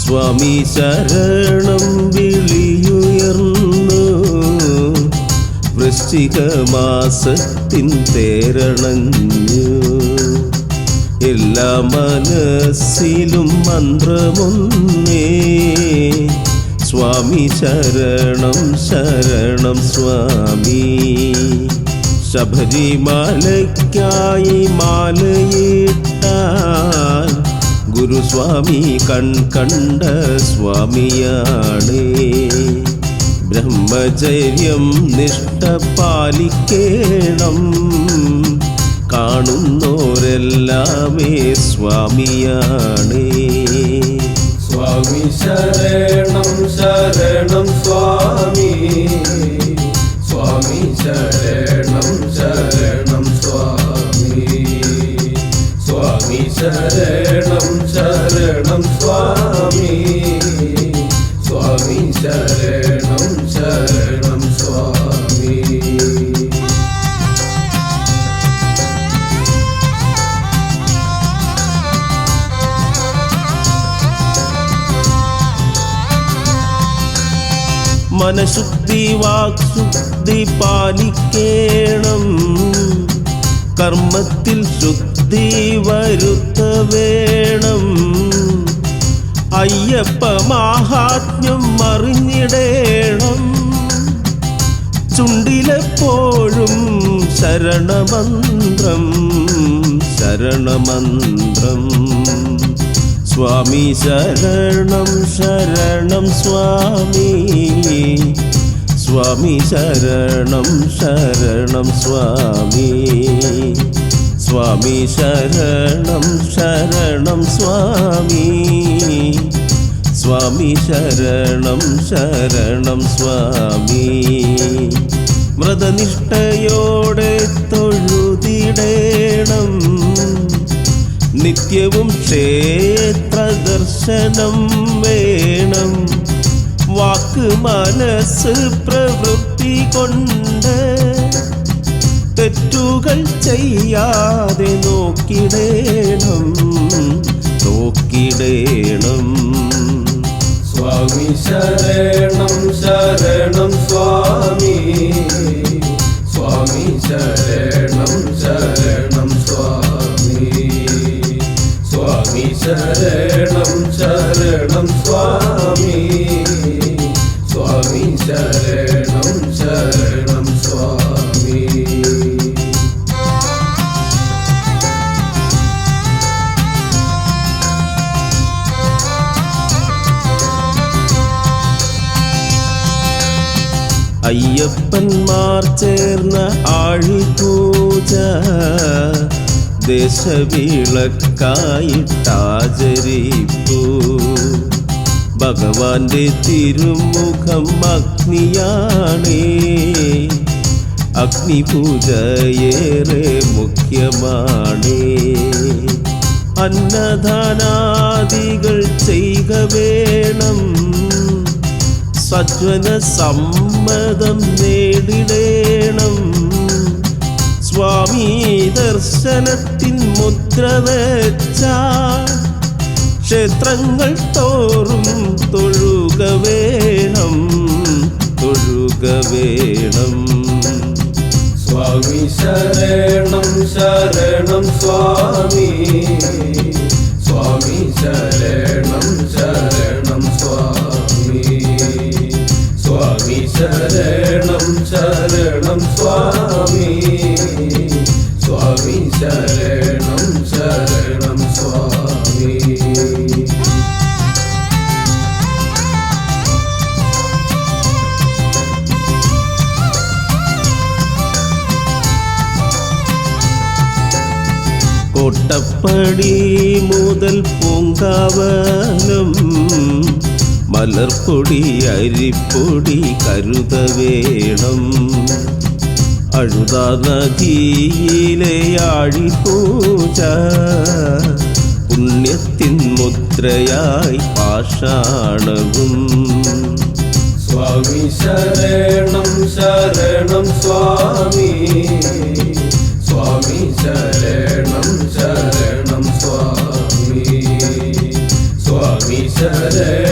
സ്വാമി ശരണം വിളിയുയർന്നു വൃശ്ചിക മാസത്തിൻ തേരണഞ്ഞു എല്ലാ മനസ്സിലും മന്ത്രമൊന്നേ സ്വാമി ശരണം ശരണം സ്വാമി ശബരിമലയ്ക്കായി മാലയിട്ടാൽ ഗുരുസ്വാമി കണ്ട സ്വാമിയാണ് ബ്രഹ്മചര്യം നിഷ്ഠ പാലിക്കേണം കാണുന്നോരെല്ലാമേ സ്വാമിയാണ് സ്വാമി ശരണം ശരണം സ്വാമി സ്വാമി ശരണം ശരണം സ്വാമി സ്വാമി ശരണം ശരണം സ്വാമി സ്വാമി ശരണം ശരണം സ്വാമി മനഃശുദ്ധി വാക്ശുദ്ധി പാലിക്കേണം കർമ്മത്തിൽ ശുദ്ധി വരുത്ത വേണം അയ്യപ്പ മാഹാത്മ്യം അറിഞ്ഞിടേണം ചുണ്ടിലെപ്പോഴും ശരണമന്ത്രം ശരണമന്ത്രം സ്വാമി ശരണം ശരണം സ്വാമി സ്വാമി ശരണം ശരണം സ്വാമി സ്വാമി ശരണം ശരണം സ്വാമി സ്വാമി ശരണം ശരണം സ്വാമി വ്രതനിഷ്ഠയോടെ തൊഴുതിടേണം നിത്യവും ക്ഷേത്ര ദർശനം വേണം വാക്ക് മനസ്സ് പ്രവൃത്തി കൊണ്ട് തെറ്റുകൾ ചെയ്യാതെ നോക്കിടേണം നോക്കിടേണം സ്വാമി ശരണം ശരണം സ്വാമി സ്വാമി ശരണം ശരണം സ്വാമി സ്വാമി ശരണം ശരണം സ്വാമി സ്വാമി ശരണം ശരണം സ്വാമി അയ്യപ്പന്മാർ ചേർന്ന ആഴിപൂജ ദേശവിളക്കായിട്ടാചരിപ്പൂ ഭഗവാന്റെ തിരുമുഖം അഗ്നിയാണേ അഗ്നിപൂജയേറെ മുഖ്യമാണേ അന്നദാനാദികൾ ചെയ്യുക വേണം സജ്ജന സമ്മതം നേടിടേണം സ്വാമി ദർശനത്തിൻ മുദ്ര വെച്ച ക്ഷേത്രങ്ങൾ തോറും തൊഴുക വേണം തൊഴുക വേണം സ്വാമി ശരണം ശരണം സ്വാമി സ്വാമി ശരണം ശരണം സ്വാമി സ്വാമി ശരണം ശരണം സ്വാമി സ്വാമി ശരണം ശരണം സ്വാമി കോട്ടപ്പടി മുതൽ പൂങ്കാവനം മലർപ്പൊടി അരിപ്പൊടി കരുത വേണം അഴുതാ നദിയിലെ ആഴിപൂജ പുണ്യത്തിൻ മുദ്രയായി പാഷാണവും സ്വാമി ശരണം ശരണം സ്വാമി സ്വാമി ശരണം ശരണം സ്വാമി സ്വാമി ശരണം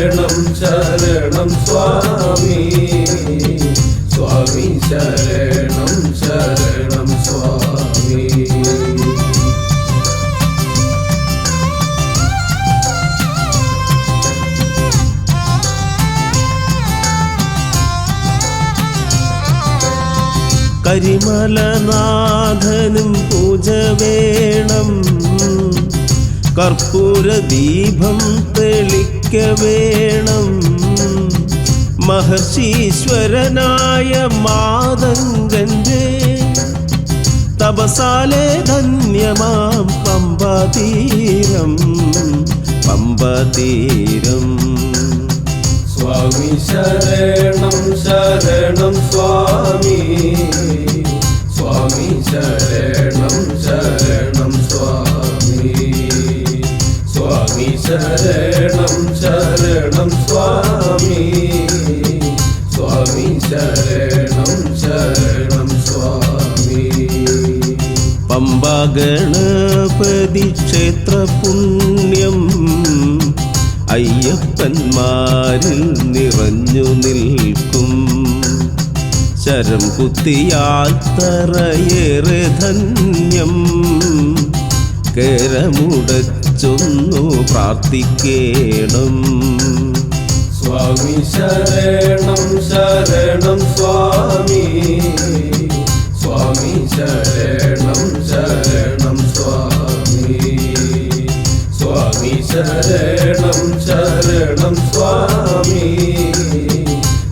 കരിമലനാഥനും പൂജ വേണം, കർപ്പൂര ദീപം തെളിക്ക വേണം. മഹർഷീശ്വരനായ മാതംഗന്റെ തപസാലെ ധന്യമാം പമ്പതീരം, പമ്പതീരം. സ്വാമി ശരണം ശരണം സ്വാമി, സ്വാമി ശരണം ശരണം സ്വാമി, സ്വാമി ശരണം ശരണം സ്വാമി, സ്വാമി ശരണം ശരണം സ്വാമി. പമ്പാ ഗണപതി ക്ഷേത്ര പുണ്യം അയ്യപ്പന്മാരിൽ നിറഞ്ഞു നിൽക്കും. ശരം കുത്തിയാൽ തറയേറെ ധന്യം, കേരമുടച്ചൊന്നു പ്രാർത്ഥിക്കേണം. സ്വാമി ശരണം ശരണം സ്വാമി, സ്വാമി ശരണം ശരണം സ്വാമി, സ്വാമി ശരണം ശരണം സ്വാമി,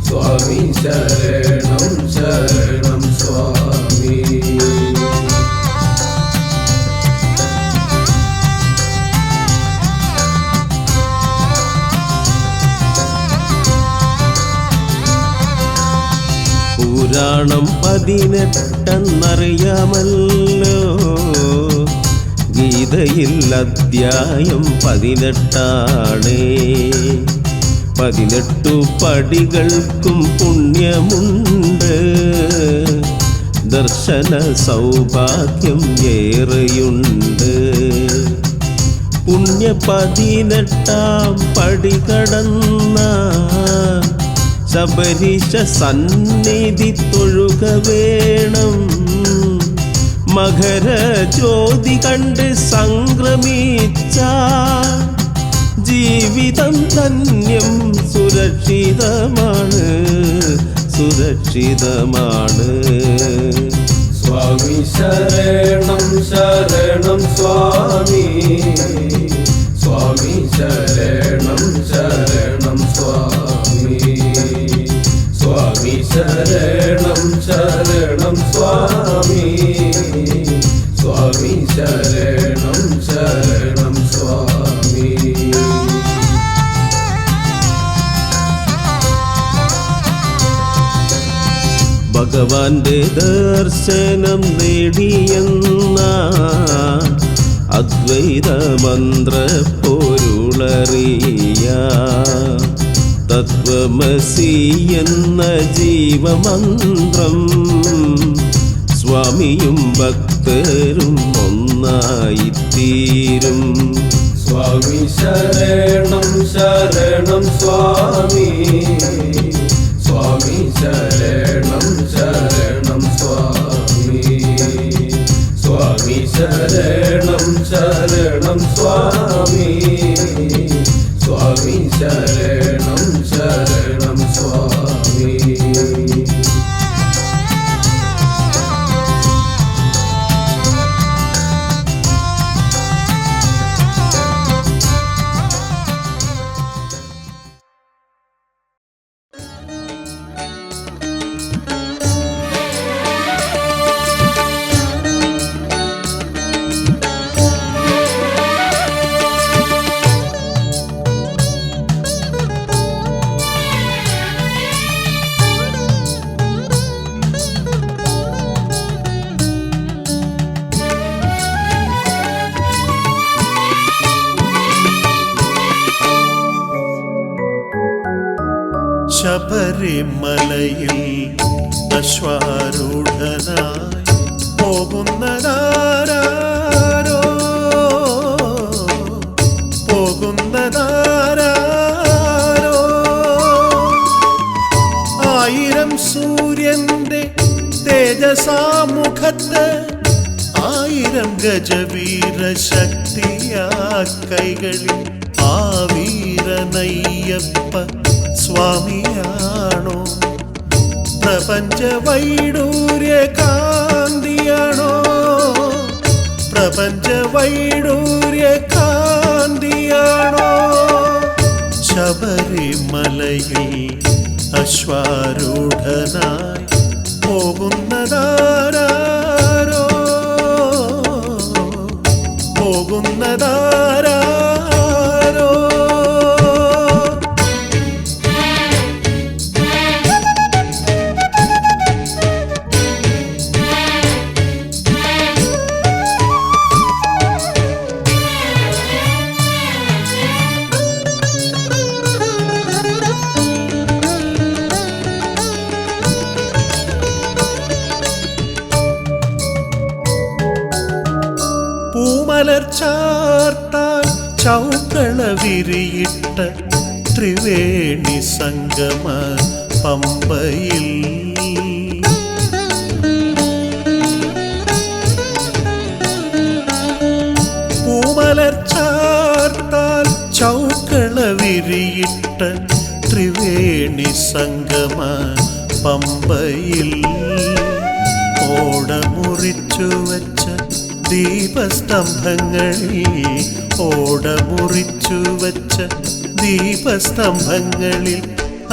സ്വാമി ശരണം ശരണം സ്വാമി. പുരാണം 18 ഗീതയിൽ അധ്യായം 18. 18 പടികൾക്കും പുണ്യമുണ്ട്, ദർശന സൗഭാഗ്യം ഏറെയുണ്ട്. പുണ്യ 18 പടി കടന്ന ശബരീശ സന്നിധി തൊഴുക വേണം. മകര ജ്യോതി കണ്ട് സംക്രമിച്ച ജീവിതം ധന്യം സുരക്ഷിതമാണ്, സുരക്ഷിതമാണ്. സ്വാമി ശരണം ശരണം സ്വാമി, സ്വാമി ശരണം ശരണം സ്വാമി, സ്വാമി ശരണം ശരണം സ്വാമി, സ്വാമി ശരണം ശരണം സ്വാമി. ഭഗവാന്റെ ദർശനം നേടിയെന്ന അദ്വൈത മന്ത്ര പൊരുളറിയ തത്വമസി എന്ന ജീവമന്ത്രം സ്വാമിയും ഭക്തരും ഒന്നായിത്തീരും. സ്വാമി ശരണം ശരണം സ്വാമി, സ്വാമി ശരണം ശരണം സ്വാമി, സ്വാമി ശരണം ശരണം സ്വാമി, സ്വാമി ശരണം ശരണം സ്വാമി. ശബരിമലയിൽ അശ്വാരൂഢനായി പോകുന്നതാരോ, പോകുന്നതാരോ. 1000 സൂര്യന്റെ തേജസാമുഖത്ത് 1000 ഗജവീര ശക്തിയാ കൈകളിൽ ആ വീരനയ്യപ്പ സ്വാമിയാണോ? പ്രപഞ്ച വൈഡൂര്യ കാന്തിയാണോ പ്രപഞ്ച വൈഡൂര്യ കാന്തിയാണോ ശബരിമലയിൽ അശ്വാരൂഢനായി പോകുന്നതാരോ പോകുന്നതാരോ പൂമലർച്ചാർത്താൽ ചൗക്കള വിരിയിട്ട ത്രിവേണി സംഗമ പമ്പയിൽ പൂമലർച്ചാർത്താൽ ചൗക്കള വിരിയിട്ട ത്രിവേണി സംഗമ പമ്പയിൽ ഓടമുറിച്ചു വച്ച ദീപസ്തംഭങ്ങളിൽ ഓടമുറിച്ചു വച്ച ദീപസ്തംഭങ്ങളിൽ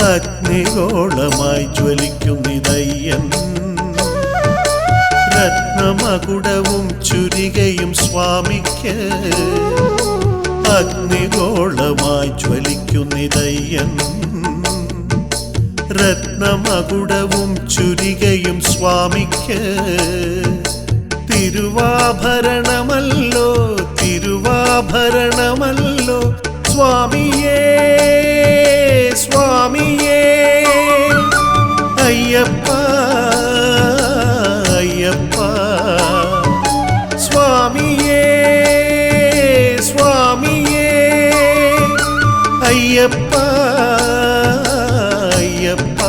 അഗ്നിഗോളമായി ജ്വലിക്കുന്നിതയ്യൻ രത്നമകുടവും ചുരികയും സ്വാമിക്ക് അഗ്നിഗോളമായി ജ്വലിക്കുന്നിതയ്യൻ രത്നമകുടവും ചുരികയും സ്വാമിക്ക് തിരുവാഭരണമല്ലോ തിരുവാഭരണമല്ലോ സ്വാമിയേ സ്വാമിയേ അയ്യപ്പ അയ്യപ്പ സ്വാമിയേ സ്വാമിയേ അയ്യപ്പ അയ്യപ്പ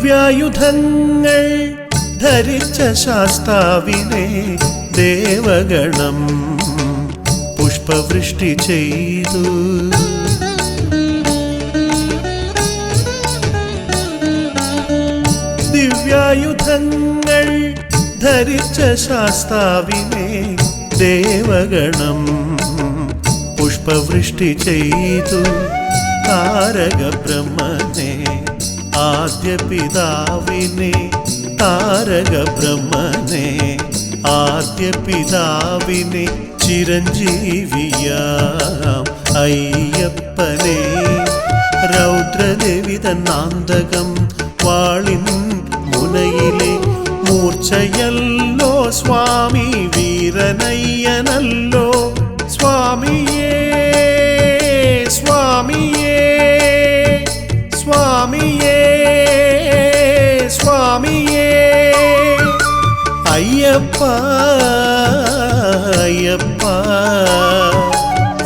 ദിവ്യായുധങ്ങൾ ധരിച്ച ശാസ്താവിനെ ദേവഗണം പുഷ്പവൃഷ്ടി ചെയ്തു ദിവ്യായുധങ്ങൾ ധരിച്ച ശാസ്താവിനെ ദേവഗണം പുഷ്പവൃഷ്ടി ചെയ്തു താരക ബ്രഹ്മനെ ആദ്യ പിതാവിനെ താരക ബ്രഹ്മനെ ആദ്യ പിതാവിനെ ചിരഞ്ജീവിയാം അയ്യപ്പനെ രൗദ്രദേവി തന്നാന്തകം വാളിൻ മുനയിലെ മൂർച്ചയല്ലോ സ്വാമി വീരനയ്യനല്ലോ സ്വാമിയേ സ്വാമിയേ സ്വാമിയേ സ്വാമിയേ അയ്യപ്പ അയ്യപ്പ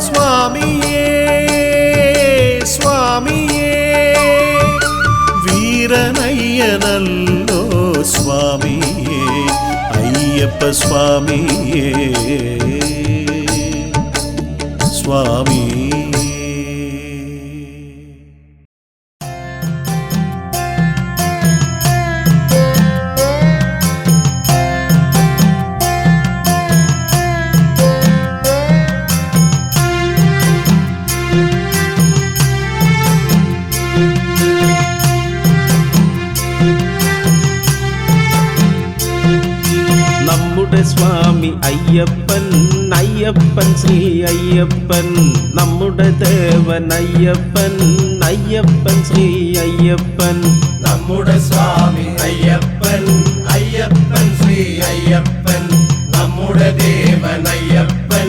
സ്വാമിയേ സ്വാമിയേ വീരനയ്യനല്ലോ സ്വാമിയേ അയ്യപ്പ സ്വാമിയേ സ്വാമി സ്വാമി അയ്യപ്പൻ അയ്യപ്പൻ ശ്രീ അയ്യപ്പൻ നമ്മുടെ ദേവൻ അയ്യപ്പൻ അയ്യപ്പൻ ശ്രീ അയ്യപ്പൻ നമ്മുടെ സ്വാമി അയ്യപ്പൻ അയ്യപ്പൻ ശ്രീ അയ്യപ്പൻ നമ്മുടെ ദേവൻ അയ്യപ്പൻ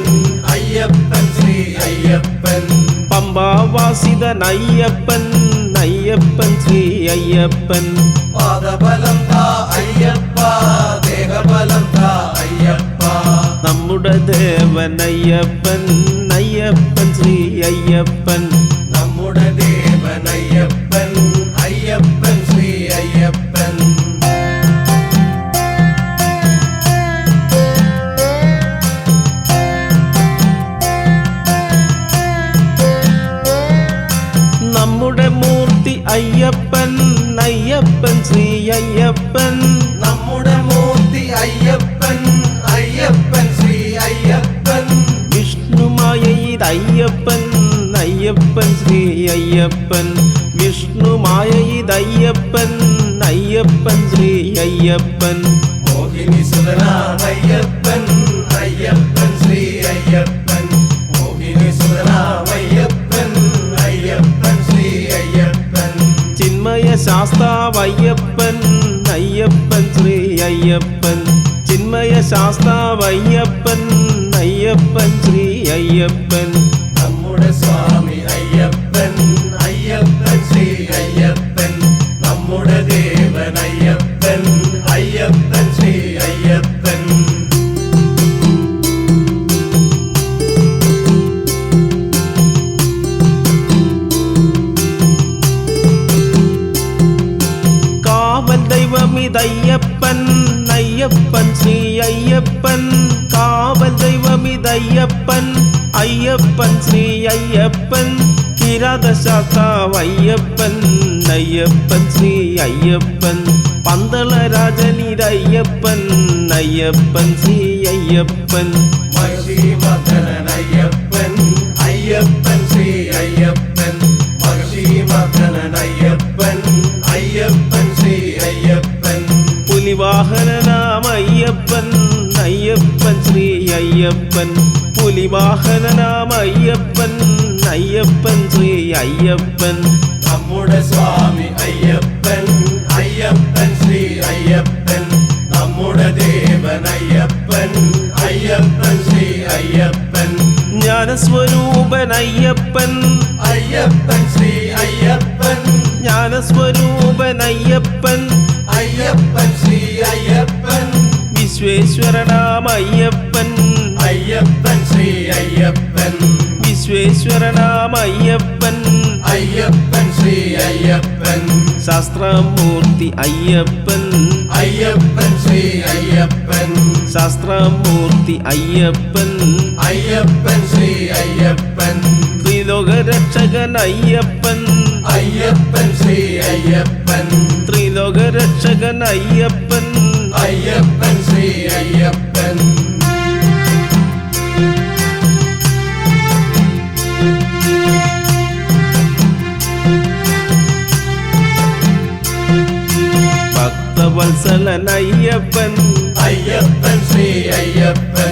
അയ്യപ്പൻ ശ്രീ അയ്യപ്പൻ പമ്പാവാസിതൻ അയ്യപ്പൻ അയ്യപ്പൻ ശ്രീ അയ്യപ്പൻ പാദബലം താ അയ്യപ്പ ദേഹബലം താ അയ്യപ്പ നമ്മുടെ ദേവൻ അയ്യപ്പൻ അയ്യപ്പൻ ശ്രീ അയ്യപ്പൻ നമ്മുടെ ദേവൻ അയ്യപ്പൻ അയ്യപ്പൻ ശ്രീ അയ്യപ്പൻ നമ്മുടെ മൂർത്തി അയ്യപ്പൻ അയ്യപ്പൻ ശ്രീ അയ്യപ്പൻ നമ്മുടെ മൂർത്തി അയ്യപ്പൻ അയ്യപ്പൻ ശ്രീ അയ്യപ്പൻ വിഷ്ണുമായ ഇതയ്യപ്പൻ അയ്യപ്പൻ ശ്രീ അയ്യപ്പൻ വിഷ്ണുമായ ഇതയ്യപ്പൻ അയ്യപ്പൻ ശ്രീ അയ്യപ്പൻ മോഹിനി സുതനാമയ്യപ്പൻ അയ്യപ്പൻ ശ്രീ അയ്യപ്പൻ മോഹിനി സുതനാമയ്യപ്പൻ അയ്യപ്പൻ ശ്രീ അയ്യപ്പൻ ചിന്മയ ശാസ്താവയ്യപ്പൻ അയ്യപ്പൻ ശ്രീ അയ്യപ്പൻ ചിന്മയ ശാസ്താവയ്യപ്പൻ അയ്യപ്പൻ ശ്രീ അയ്യപ്പൻ നമ്മുടെ സ്വാമി അയ്യപ്പൻ അയ്യപ്പൻ ശ്രീ അയ്യപ്പൻ നമ്മുടെ ദേവൻ അയ്യപ്പൻ അയ്യപ്പൻ ശ്രീ അയ്യപ്പൻ കാവൽ ദൈവമിതയ്യപ്പൻ അയ്യപ്പൻ ശ്രീ അയ്യപ്പൻ കാവൽ ദൈവമിതയ്യപ്പൻ അയ്യപ്പൻ ശ്രീ അയ്യപ്പൻ കിരാതശാസ്താവയ്യപ്പൻ അയ്യപ്പൻ ശ്രീ അയ്യപ്പൻ പന്തളരാജനിരയ്യപ്പൻ അയ്യപ്പൻ ശ്രീ അയ്യപ്പൻ മഹിഷി മർദ്ദനൻ അയ്യപ്പൻ അയ്യപ്പൻ ശ്രീ അയ്യപ്പൻ മഹിഷി മർദ്ദനൻ അയ്യപ്പൻ അയ്യപ്പൻ ശ്രീ അയ്യപ്പൻ പുലിവാഹനനാമയ്യപ്പൻ അയ്യപ്പൻ ശ്രീ അയ്യപ്പൻ പുലിവാഹനനാമയ്യപ്പൻ അയ്യപ്പൻ ശ്രീ അയ്യപ്പൻ നമ്മുടെ സ്വാമി അയ്യപ്പൻ അയ്യപ്പൻ ശ്രീ അയ്യപ്പൻ നമ്മുടെ ദേവൻ അയ്യപ്പൻ അയ്യപ്പൻ ശ്രീ അയ്യപ്പൻ ജ്ഞാനസ്വരൂപൻ അയ്യപ്പൻ അയ്യപ്പൻ ശ്രീ അയ്യപ്പൻ ജ്ഞാനസ്വരൂപൻ അയ്യപ്പൻ അയ്യപ്പൻ ശ്രീ അയ്യപ്പൻ വിശ്വേശ്വരനാമയ്യപ്പൻ അയ്യപ്പൻ ശ്രീ അയ്യപ്പൻ വിശ്വേശ്വരനാമയ്യപ്പൻ അയ്യപ്പൻ ശ്രീ അയ്യപ്പൻ ശാസ്ത്രമൂർത്തി അയ്യപ്പൻ അയ്യപ്പൻ ശ്രീ അയ്യപ്പൻ ശാസ്ത്രമൂർത്തി അയ്യപ്പൻ അയ്യപ്പൻ ശ്രീ അയ്യപ്പൻ ത്രിലോകരക്ഷകൻ അയ്യപ്പൻ അയ്യപ്പൻ ശ്രീ അയ്യപ്പൻ ത്രിലോകരക്ഷകൻ അയ്യപ്പൻ അയ്യപ്പൻ ശ്രീ അയ്യപ്പൻ ഭക്തവത്സലൻ അയ്യപ്പൻ അയ്യപ്പൻ ശ്രീ അയ്യപ്പൻ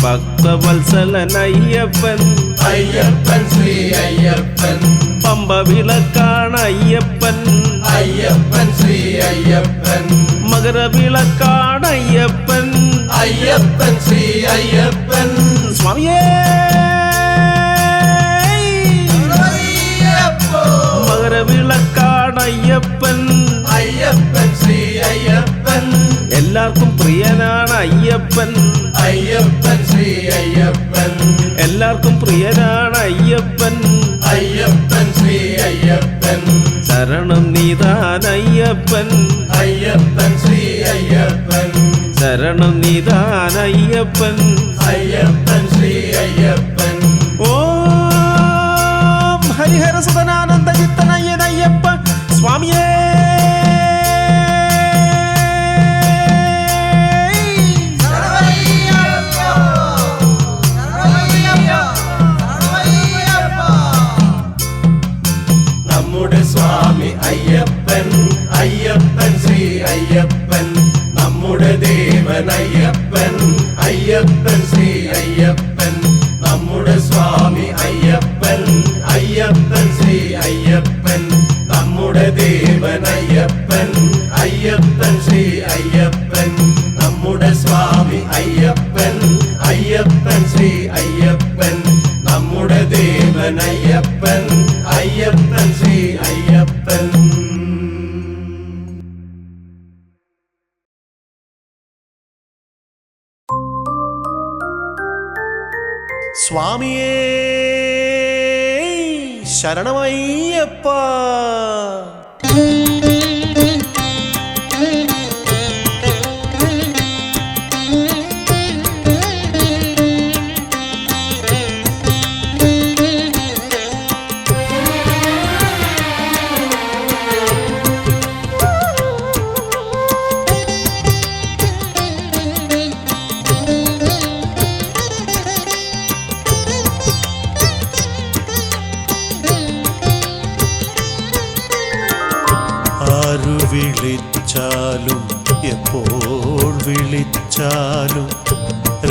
ഭക്തവത്സലൻ അയ്യപ്പൻ അയ്യപ്പൻ ശ്രീ അയ്യപ്പൻ പമ്പ വിളക്കാണ് അയ്യപ്പൻ അയ്യപ്പൻ ശ്രീ അയ്യപ്പൻ മകരവിളക്കാണ് അയ്യപ്പൻ അയ്യപ്പൻ ശ്രീ അയ്യപ്പൻ സ്വാമിയേ മകരവിളക്കാണ് അയ്യപ്പൻ അയ്യപ്പൻ ശ്രീ അയ്യപ്പൻ എല്ലാവർക്കും പ്രിയനാണ് അയ്യപ്പൻ അയ്യപ്പൻ ശ്രീ അയ്യപ്പൻ എല്ലാവർക്കും പ്രിയനാണ് അയ്യപ്പൻ അയ്യപ്പൻ ശ്രീ അയ്യപ്പൻ ശരണം നീതാൻ അയ്യപ്പൻ അയ്യപ്പൻ ശ്രീ അയ്യപ്പൻ ശരണം നീതാൻ അയ്യപ്പൻ അയ്യപ്പൻ ശ്രീ അയ്യപ്പൻ ഓം ഹരിഹര സുതനാനന്ദ ചിത്തനയ്യനയ്യപ്പ സ്വാമിയേ നമ്മുടെ സ്വാമി അയ്യപ്പൻ അയ്യപ്പൻ ശ്രീ അയ്യപ്പൻ നമ്മുടെ ദേവൻ അയ്യപ്പൻ അയ്യപ്പൻ ശ്രീ അയ്യപ്പൻ നമ്മുടെ സ്വാമി അയ്യപ്പൻ അയ്യപ്പൻ ശ്രീ അയ്യപ്പൻ നമ്മുടെ ദേവൻ സ്വാമിയേ ശരണമയ്യപ്പ. വിളിച്ചാലും എപ്പോൾ വിളിച്ചാലും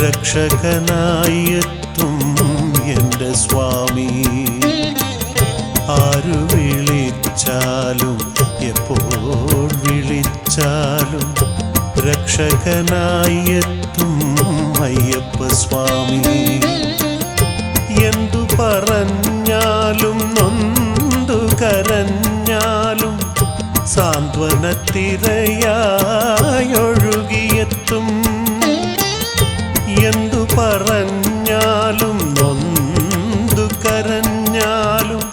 രക്ഷകനായി എത്തും എൻ്റെ സ്വാമി. ആരു വിളിച്ചാലും എപ്പോൾ വിളിച്ചാലും രക്ഷകനായി എത്തും അയ്യപ്പ സ്വാമി. എന്തു പറഞ്ഞാലും നൊന്തു കരഞ്ഞാലും സാന്ത്വനത്തിരയായൊഴുകിയെത്തും. എന്തു പറഞ്ഞാലും നൊന്തു കരഞ്ഞാലും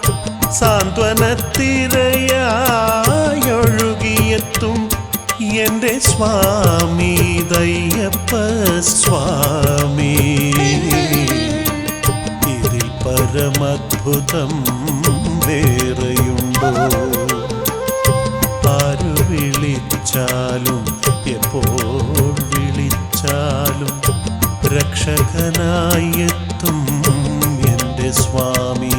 സാന്ത്വനത്തിരയായൊഴുകിയെത്തും എൻ്റെ സ്വാമി അയ്യപ്പ സ്വാമി. ഇതിൽ പരമദ്ഭുതം വേറെയുണ്ടോ? ആരു വിളിച്ചാലും എപ്പോൾ വിളിച്ചാലും രക്ഷകനായി എത്തും എൻ്റെ സ്വാമി.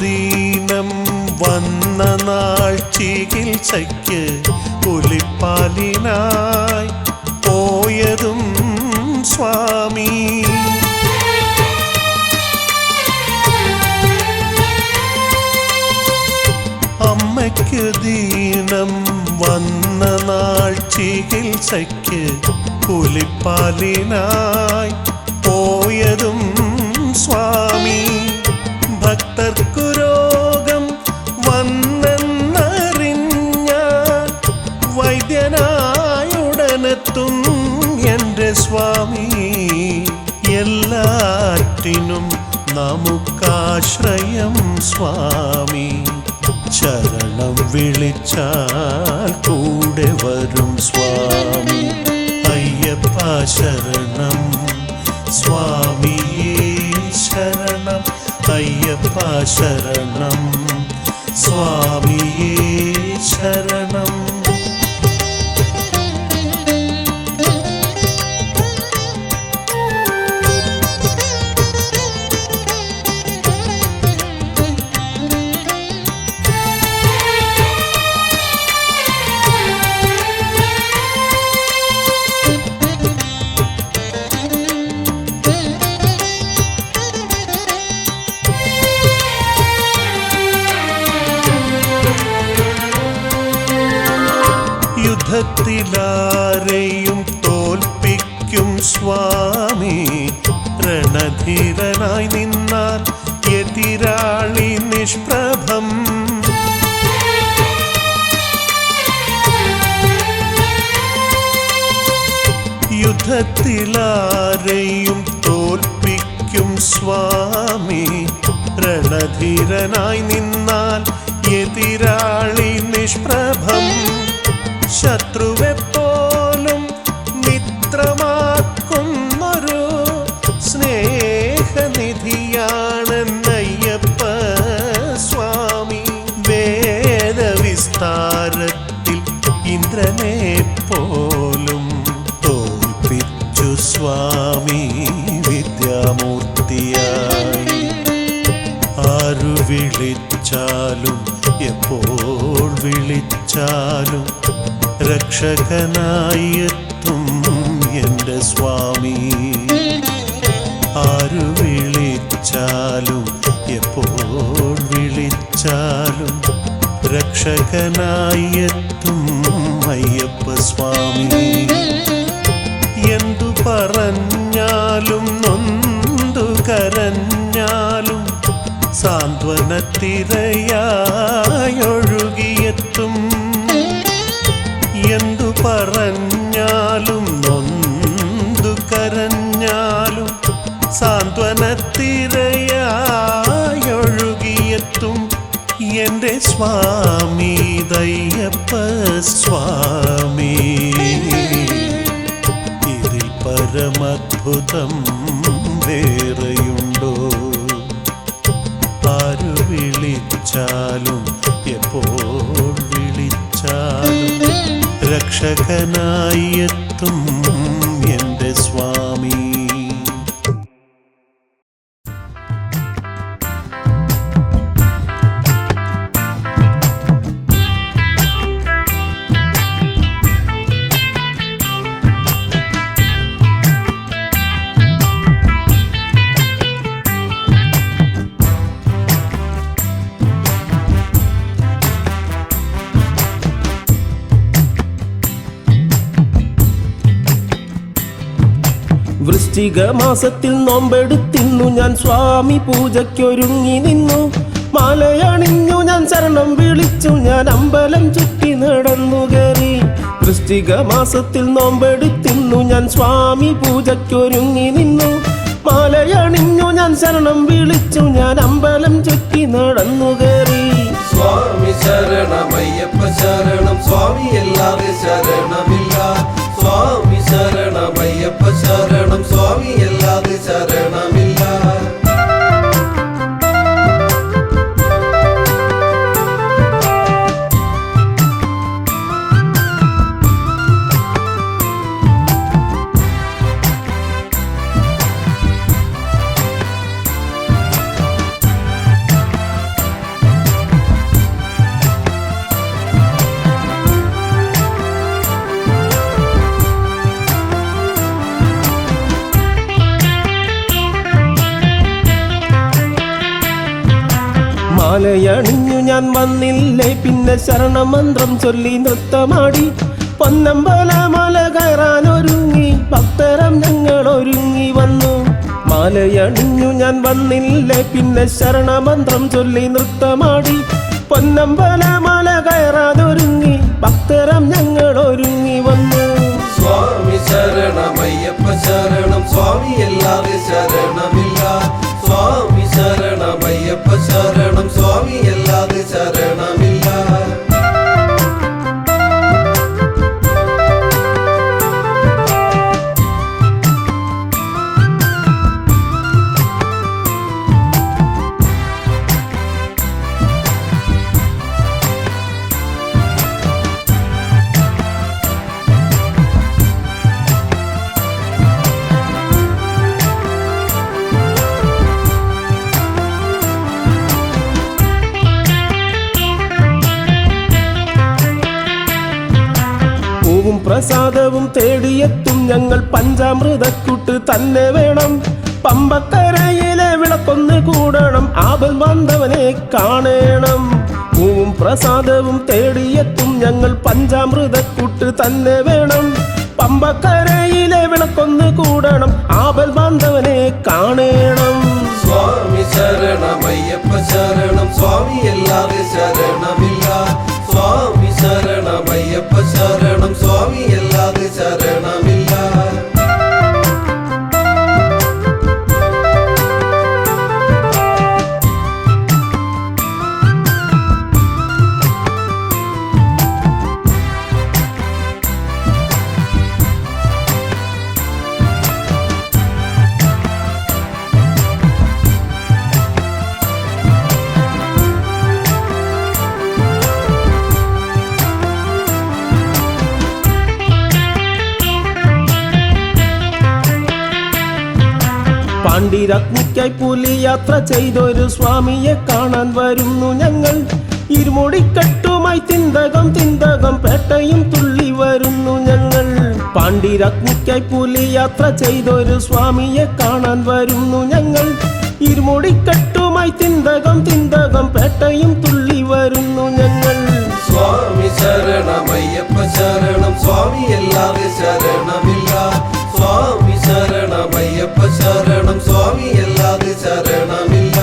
ദീനം വന്ന നാൾ ചികിത്സയ്ക്ക് പുലിപ്പാലിനായി പോയതും സ്വാമി. അമ്മയ്ക്ക് ദീനം വന്ന നാൾ ചികിത്സയ്ക്ക് പുലിപ്പാലിനായി പോയതും സ്വാമി. ഭക്തർക്കു രോഗം വന്നെന്നറിഞ്ഞ വൈദ്യനായുടനെത്തും എൻ്റെ സ്വാമി. എല്ലാറ്റിനും നമുക്കാശ്രയം സ്വാമി. ശരണം വിളിച്ചാൽ കൂടെ വരും സ്വാമി. അയ്യപ്പ ശരണം സ്വാമിയേ ശരണം. അയ്യപ്പ ശരണം സ്വാമിയേ ശരണം. യുദ്ധത്തിലാരെയും തോൽപ്പിക്കും സ്വാമി. രണധീരനായി നിന്നാൽ എതിരാളി നിഷ്പ്രഭം. യുദ്ധത്തിലാരെയും തോൽപ്പിക്കും സ്വാമി. രണധീരനായി നിന്നാൽ എതിരാളി നിഷ്പ്രഭം. ശത്രുവെപ്പോലും മിത്രമാക്കുന്നൊരു സ്നേഹനിധിയാണെന്നയ്യപ്പ സ്വാമി. വേദവിസ്താരത്തിൽ ഇന്ദ്രനെ പോലും തോൽപ്പിച്ചു സ്വാമി വിദ്യാമൂർത്തിയായി. ആരു വിളിച്ചാലും എപ്പോൾ വിളിച്ചാലും രക്ഷകനായി എത്തും എൻ്റെ സ്വാമി. ആരു വിളിച്ചാലും എപ്പോൾ വിളിച്ചാലും രക്ഷകനായി എത്തും അയ്യപ്പ സ്വാമി. എന്തു പറഞ്ഞാലും നൊന്തു കരഞ്ഞാലും സാന്ത്വനത്തിരയായൊഴുകിയെത്തും. എന്തു പറഞ്ഞാലും നൊന്തു കരഞ്ഞാലും സാന്ത്വനത്തിരയായൊഴുകിയെത്തും എൻ്റെ സ്വാമി അയ്യപ്പ സ്വാമി. ഇതിൽ പരമദ്ഭുതം വേറെയുണ്ടോ? ആരു വിളിച്ചാലും എപ്പോൾ വിളിച്ചാലും രക്ഷകനായി എത്തും എൻ്റെ സ്വാമി. വൃശ്ചിക മാസത്തിൽ നോമ്പെടുത്തിന്നു ഞാൻ സ്വാമി പൂജയ്ക്കൊരുങ്ങി നിന്നു. മാലയണിഞ്ഞു ഞാൻ ശരണം വിളിച്ചു ഞാൻ അമ്പലം ചുറ്റി നടന്നു കയറി. വൃശ്ചിക മാസത്തിൽ നോമ്പെടുത്തിന്നു ഞാൻ സ്വാമി പൂജയ്ക്കൊരുങ്ങി നിന്നു. മാലയണിഞ്ഞു ഞാൻ ശരണം വിളിച്ചു ഞാൻ അമ്പലം ചുറ്റി നടന്നു കയറി. സ്വാമി ശരണമയ്യപ്പ ശരണം, സ്വാമി അല്ലാതെ ശരണമില്ല. സ്വാമി ശരണമയ്യപ്പ ശരണം, സ്വാമി അല്ലാതെ ശരണമില്ല. മാലയണിഞ്ഞു ഞാൻ വന്നില്ലേ പിന്നെ ശരണമന്ത്രം ചൊല്ലി നൃത്തമാടി. പൊന്നമ്പലമല കയറാൻ ഒരുങ്ങി ഭക്തരം ഞങ്ങൾ ഒരുങ്ങി വന്നു. മാലയണിഞ്ഞു ഞാൻ വന്നില്ലേ പിന്നെ ശരണമന്ത്രം ചൊല്ലി നൃത്തമാടി. പൊന്നമ്പലമല കയറാൻ ഒരുങ്ങി ഭക്തരം ഞങ്ങൾ ഒരുങ്ങി വന്നു. സ്വാമി ശരണമയ്യപ്പ ശരണം, സ്വാമി അല്ലാതെ ശരണമില്ല. സ്വാമി ശരണമയ്യപ്പ ശരണം, സ്വാമി അല്ലാതെ ശരണമില്ല. പ്രസാദവും തേടിയെത്തും ഞങ്ങൾ പഞ്ചാമൃതക്കൂട്ട് തന്നെ വേണം. പമ്പക്കരയിലെ വിളക്കൊന്ന് കൂടണം, ആപൽ വന്നവനെ കാണണം. പൂവും പ്രസാദവും തേടിയെത്തും ഞങ്ങൾ പഞ്ചാമൃതക്കൂട്ട് തന്നെ വേണം. പമ്പക്കരയിലെ വിളക്കൊന്ന് കൂടണം, ആപൽ വന്നവനെ കാണണം. സ്വാമി ശരണമയ്യപ്പ ശരണം, സ്വാമി അല്ലാതെ ശരണമില്ല. സ്വാമി ശരണമയ്യപ്പ ശരണം, സ്വാമി അല്ലാതെ ശരണമില്ല. പാണ്ഡിരഗ്നിക്കായി പുലി യാത്ര ചെയ്തൊരു സ്വാമിയെ കാണാൻ വരുന്നു ഞങ്ങൾ. ഇരുമുടിക്കെട്ടുമായി തിന്തകം പേട്ടയും തുള്ളി വരുന്നു ഞങ്ങൾ. പാണ്ഡിരാജ്ഞിക്കായി പുലി യാത്ര ചെയ്തൊരു സ്വാമിയെ കാണാൻ വരുന്നു ഞങ്ങൾ. ഇരുമുടിക്കെട്ടുമായി തിന്തകം തിന്തകം പേട്ടയും തുള്ളി വരുന്നു ഞങ്ങൾ. സ്വാമി ശരണമയ്യപ്പ ശരണം സ്വാമിയല്ലാതെ ശരണമില്ല. സ്വാമി ശരണമയ്യപ്പ ശരണം സ്വാമിയല്ലാതെ ശരണമില്ല.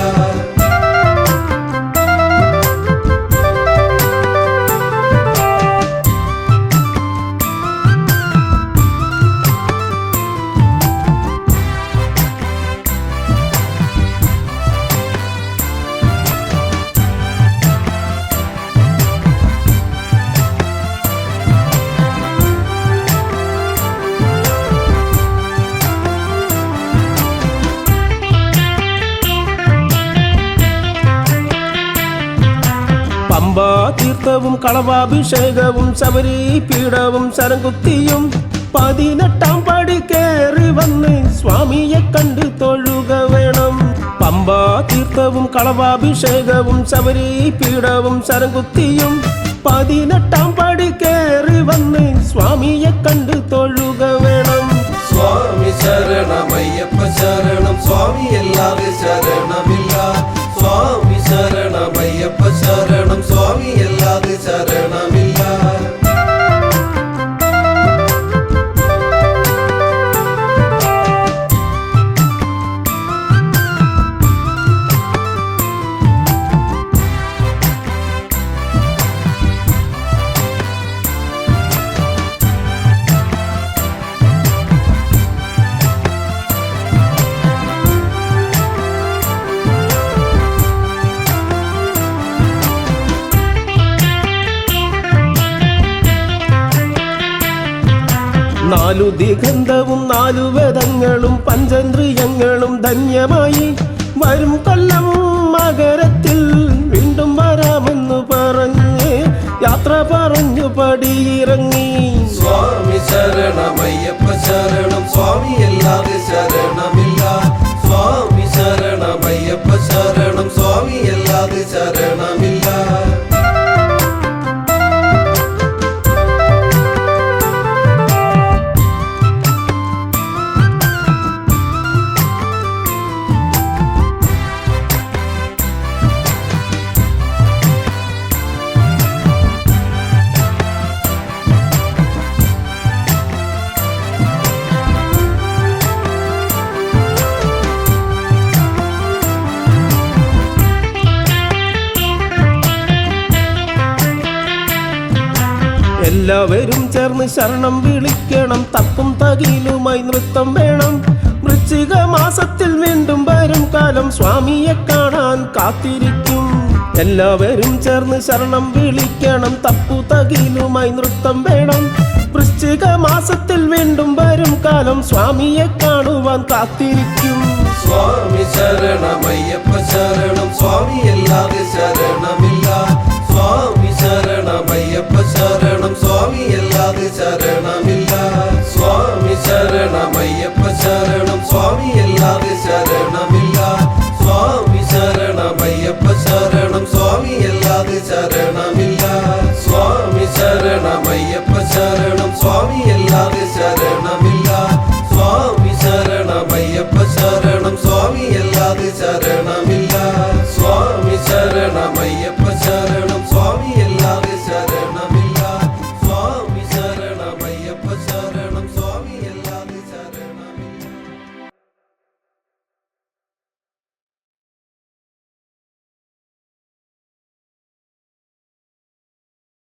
പമ്പാ തീർത്ഥവും കളവാഭിഷേകവും ശബരി പീഠവും ശരംകുത്തിയും 18-ാം പടി കയറി വന്ന് സ്വാമിയെ കണ്ട് തൊഴുക വേണം. പമ്പാ തീർത്ഥവും കളവാഭിഷേകവും ശബരി പീഠവും ശരംകുത്തിയും 18-ാം പടി കയറി വന്ന് സ്വാമിയെ കണ്ട് തൊഴുക വേണം. സ്വാമി ശരണമയ്യപ്പ ശരണം സ്വാമിയല്ലാതെ ശരണമില്ല. സ്വാമി ശരണമയ്യപ്പ ശരണം സ്വാമിയല്ലാതെ ശരണമില്ല. നാലു ദിഗന്ധവും 4 വേദങ്ങളും പഞ്ചേന്ദ്രിയങ്ങളും ധന്യമായി വരും കൊല്ലം മകരത്തിൽ വീണ്ടും വരാമെന്ന് പറഞ്ഞ് യാത്ര പറഞ്ഞു പടിയിറങ്ങി. സ്വാമി ശരണമയ്യപ്പ ശരണം സ്വാമിയല്ലാതെ ശരണമില്ല. സ്വാമി ശരണമയ്യപ്പ ശരണം സ്വാമിയല്ലാതെ ശരണമില്ല. എല്ലാവരും ചേർന്ന് ശരണം വിളിക്കണം. തപ്പും തകിലുമായി നൃത്തം വേണം. വൃശ്ചിക മാസത്തിൽ വീണ്ടും വരും കാലം സ്വാമിയെ കാണാൻ കാത്തിരിക്കും. എല്ലാവരും ചേർന്ന് ശരണം വിളിക്കണം. തപ്പു തകിലുമായി നൃത്തം വേണം. വൃശ്ചിക മാസത്തിൽ വീണ്ടും വരും കാലം സ്വാമിയെ കാണുവാൻ കാത്തിരിക്കും. സ്വാമി ശരണമയ്യപ്പ ശരണം സ്വാമിയല്ലാതെ ശരണമില്ല. സ്വാമി ശരണമയ്യപ്പ ശരണം സ്വാമിയല്ലാതെ ശരണമില്ല. സ്വാമി ശരണമയ്യപ്പ ശരണം സ്വാമിയല്ലാതെ ശരണമില്ല. സ്വാമി ശരണമയ്യപ്പ ശരണം സ്വാമിയല്ലാതെ ശരണമില്ല. സ്വാമി ശരണമയ്യപ്പ ശരണം സ്വാമിയല്ലാതെ ശരണമില്ല. സ്വാമി ശരണമയ്യപ്പ ശരണം സ്വാമിയല്ലാതെ ശരണമില്ല.